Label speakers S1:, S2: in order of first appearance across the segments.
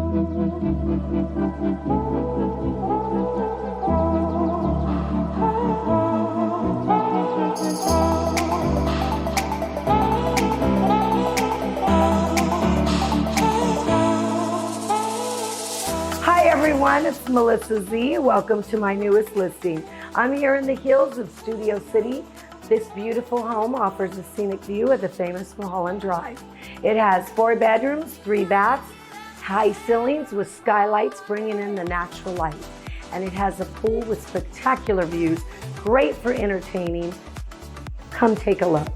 S1: Hi everyone, it's Melissa Z. Welcome to my newest listing. I'm here in the hills of Studio City. This beautiful home offers a scenic view of the famous Mulholland Drive. It has 4 bedrooms, 3 baths, high ceilings with skylights bringing in the natural light. And it has a pool with spectacular views, great for entertaining. Come take a look.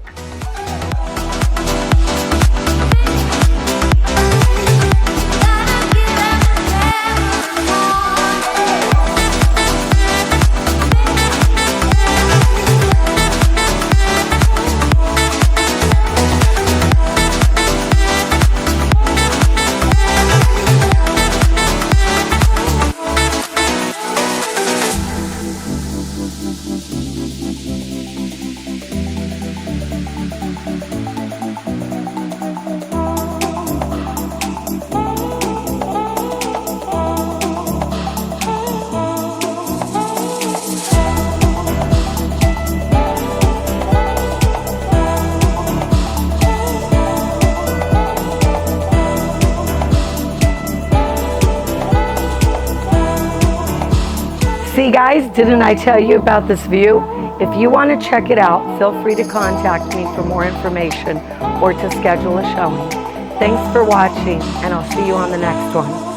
S1: See guys, didn't I tell you about this view? If you want to check it out, feel free to contact me for more information or to schedule a showing. Thanks for watching, and I'll see you on the next one.